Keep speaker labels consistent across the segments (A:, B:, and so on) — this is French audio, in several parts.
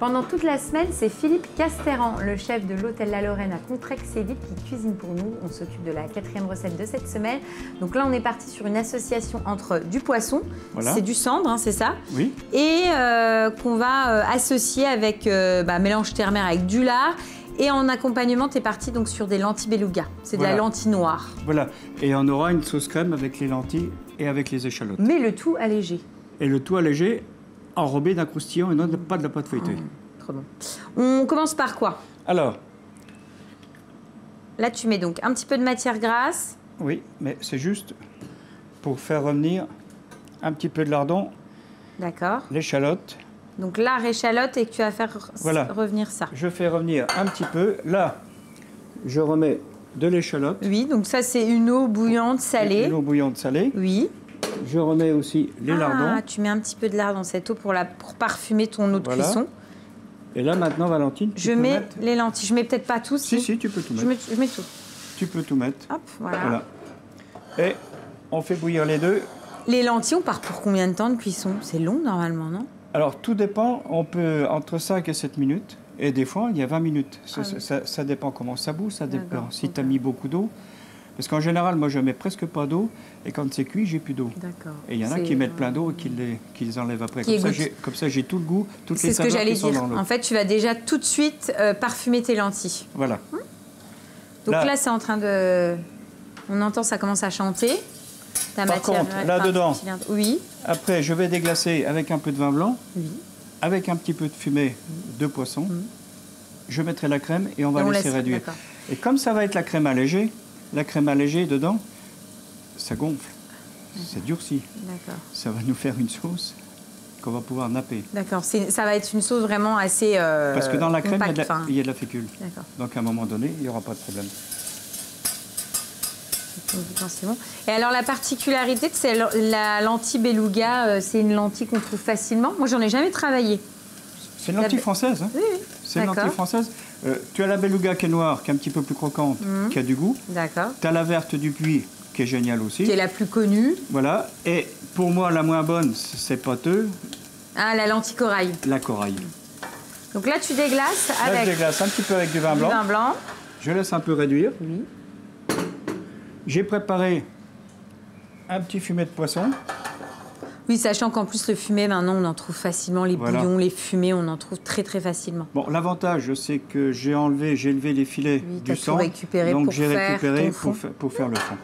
A: Pendant toute la semaine, c'est Philippe Casteran, le chef de l'hôtel La Lorraine à Contrexéville, qui cuisine pour nous. On s'occupe de la 4e recette de cette semaine. Donc là, on est parti sur une association entre du poisson, c'est du cendre, hein, c'est ça?
B: Oui.
A: Et qu'on va associer avec mélange terre-mer avec du lard. Et en accompagnement, tu es parti donc sur des lentilles beluga. C'est de la lentille noire.
B: Voilà. Et on aura une sauce crème avec les lentilles et avec les échalotes.
A: Mais le tout allégé.
B: Et le tout allégé, enrobé d'un croustillant et non pas de la pâte feuilletée.
A: Trop bon. On commence par quoi?
B: Alors.
A: Là, tu mets donc un petit peu de matière grasse.
B: Oui, mais c'est juste pour faire revenir un petit peu de lardon.
A: D'accord.
B: L'échalote.
A: Donc lard, échalote et que tu vas faire revenir ça.
B: Je fais revenir un petit peu. Là, je remets de l'échalote.
A: Oui, donc ça c'est une eau bouillante salée.
B: Une eau bouillante salée.
A: Oui.
B: Je remets aussi les lardons.
A: Ah, tu mets un petit peu de lard dans cette eau pour parfumer ton eau de cuisson.
B: Et là maintenant, Valentine,
A: je mets les lentilles. Je mets peut-être pas tout.
B: Si, tu peux tout mettre.
A: Je mets tout.
B: Tu peux tout mettre.
A: Hop, voilà.
B: Et on fait bouillir les deux.
A: Les lentilles, on part pour combien de temps de cuisson? C'est long normalement, non?
B: Alors, tout dépend. On peut entre 5 et 7 minutes. Et des fois, il y a 20 minutes. Ça dépend comment ça bout, ça dépend si tu as mis beaucoup d'eau. Parce qu'en général, moi, je mets presque pas d'eau. Et quand c'est cuit, j'ai plus d'eau.
A: D'accord.
B: Et il y en a qui mettent plein d'eau et qui les enlèvent après. Comme ça, j'ai tout le goût, toutes les saveurs qui sont dans l'eau.
A: En fait, tu vas déjà tout de suite parfumer tes lentilles.
B: Voilà.
A: Donc là, c'est en train de... On entend, ça commence à chanter.
B: Par contre, là-dedans,
A: oui.
B: Après, je vais déglacer avec un peu de vin blanc,
A: oui.
B: avec un petit peu de fumée de poisson. Je mettrai la crème et on va laisser réduire. Et comme ça va être la crème allégée dedans, ça gonfle, c'est durci. Ça va nous faire une sauce qu'on va pouvoir napper. D'accord,
A: ça va être une sauce vraiment assez
B: parce que dans la crème, il y a de la fécule. Donc à un moment donné, il n'y aura pas de problème.
A: C'est bon. Et alors la particularité, c'est la lentille beluga, c'est une lentille qu'on trouve facilement. Moi, j'en ai jamais travaillé.
B: C'est une lentille française. Hein.
A: Oui.
B: C'est une lentille française. Tu as la beluga qui est noire, qui est un petit peu plus croquante, qui a du goût.
A: D'accord.
B: Tu as la verte du Puy, qui est géniale aussi.
A: Qui est la plus connue.
B: Voilà. Et pour moi, la moins bonne, c'est pâteux.
A: Ah, la lentille corail.
B: La corail.
A: Donc là, tu déglaces avec...
B: Là, je déglace un petit peu avec du vin blanc.
A: Du vin blanc.
B: Je laisse un peu réduire.
A: Oui.
B: J'ai préparé un petit fumet de poisson.
A: Oui, sachant qu'en plus, le fumet, maintenant, on en trouve facilement. Les bouillons, les fumets, on en trouve très, très facilement. Bon,
B: l'avantage, c'est que j'ai élevé les filets du sang. Donc, j'ai récupéré pour faire le fond.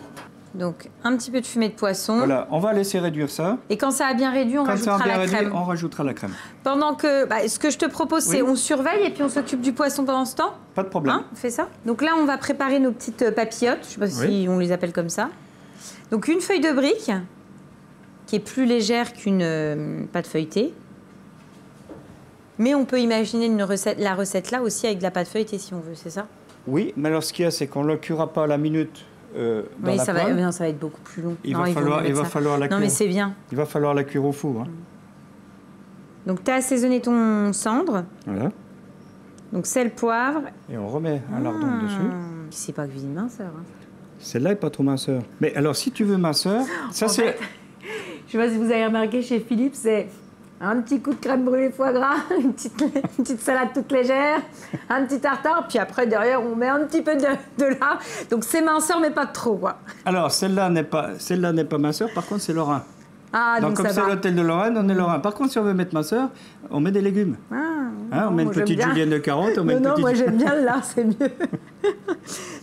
A: Donc, un petit peu de fumée de poisson.
B: Voilà, on va laisser réduire ça.
A: Et quand ça a bien réduit, on rajoutera la crème.
B: On rajoutera la crème.
A: Pendant que, ce que je te propose, c'est on surveille et puis on s'occupe du poisson pendant ce temps.
B: Pas de problème.
A: Hein, on fait ça. Donc là, on va préparer nos petites papillotes. Je ne sais pas si on les appelle comme ça. Donc une feuille de brique qui est plus légère qu'une pâte feuilletée. Mais on peut imaginer la recette là aussi avec de la pâte feuilletée si on veut, c'est ça?
B: Oui, mais alors ce qu'il y a, c'est qu'on ne le cuira pas à la minute.
A: Oui, ça va être beaucoup plus long.
B: Il va falloir la cuire.
A: Non, mais c'est bien.
B: Il va falloir la cuire au four. Hein.
A: Donc, tu as assaisonné ton cendre.
B: Voilà.
A: Donc, sel, poivre.
B: Et on remet un lardon dessus.
A: C'est pas cuisine minceur. Hein.
B: Celle-là n'est pas trop minceur. Mais alors, si tu veux minceur, ça c'est...
A: Je ne sais pas si vous avez remarqué chez Philippe, c'est un petit coup de crème brûlée foie gras, une petite salade toute légère, un petit tartare, puis après, derrière, on met un petit peu de lard. Donc, c'est minceur, mais pas trop, quoi.
B: Alors, celle-là n'est pas minceur, par contre, c'est Lorrain.
A: Ah, donc
B: comme c'est l'hôtel de Lorraine, on est Lorrain. Par contre, si on veut mettre minceur, on met des légumes. On met une petite julienne de carottes, on met une petite...
A: moi, j'aime bien le lard, c'est mieux.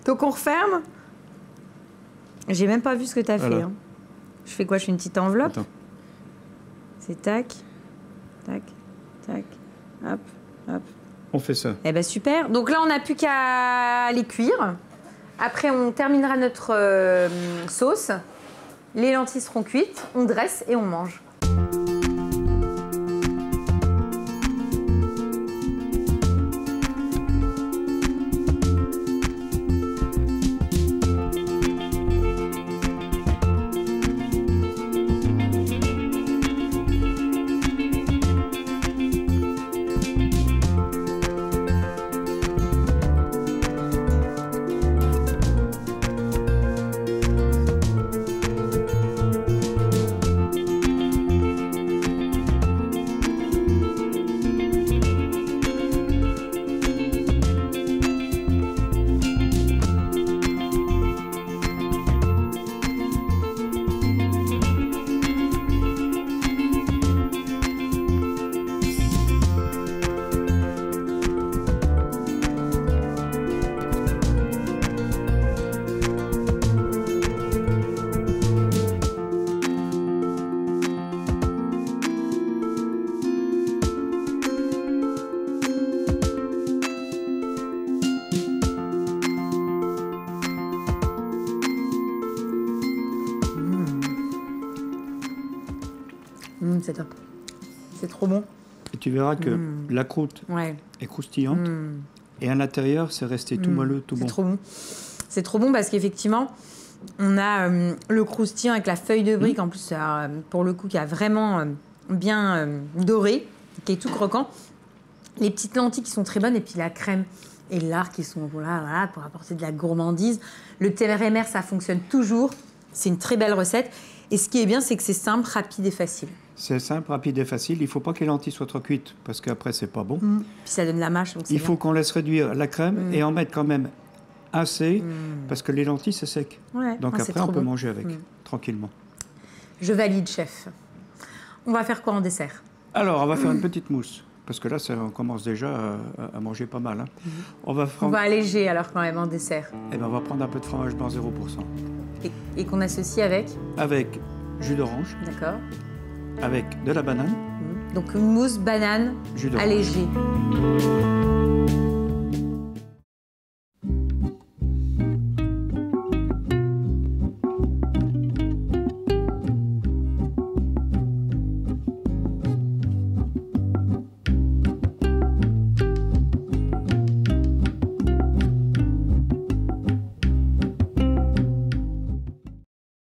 A: Donc, on referme. J'ai même pas vu ce que tu as fait. Hein. Je fais quoi? Je fais une petite enveloppe.
B: Attends.
A: C'est tac. Tac, tac, hop, hop.
B: On fait ça.
A: Eh bien, super. Donc là, on n'a plus qu'à les cuire. Après, on terminera notre sauce. Les lentilles seront cuites. On dresse et on mange. C'est top. C'est trop bon.
B: Et tu verras que la croûte est croustillante. Et à l'intérieur, c'est resté tout moelleux, tout bon.
A: C'est trop bon. C'est trop bon parce qu'effectivement, on a le croustillant avec la feuille de brique, en plus, pour le coup, qui a vraiment bien doré, qui est tout croquant. Les petites lentilles qui sont très bonnes, et puis la crème et l'art qui sont voilà, pour apporter de la gourmandise. Le téméraire, ça fonctionne toujours. C'est une très belle recette. Et ce qui est bien, c'est que c'est simple, rapide et facile.
B: C'est simple, rapide et facile. Il ne faut pas que les lentilles soient trop cuites, parce qu'après, c'est pas bon.
A: Puis ça donne la mâche.
B: Il faut qu'on laisse réduire la crème et en mettre quand même assez, parce que les lentilles, c'est sec.
A: Ouais.
B: Donc après, on peut manger avec, tranquillement.
A: Je valide, chef. On va faire quoi en dessert?
B: Alors, on va faire une petite mousse. Parce que là, on commence déjà à manger pas mal. Hein. On va
A: alléger alors quand même en dessert.
B: Eh ben, on va prendre un peu de fromage blanc 0%.
A: Et qu'on associe avec?
B: Avec jus d'orange.
A: D'accord.
B: Avec de la banane.
A: Donc une mousse banane
B: jus
A: allégée.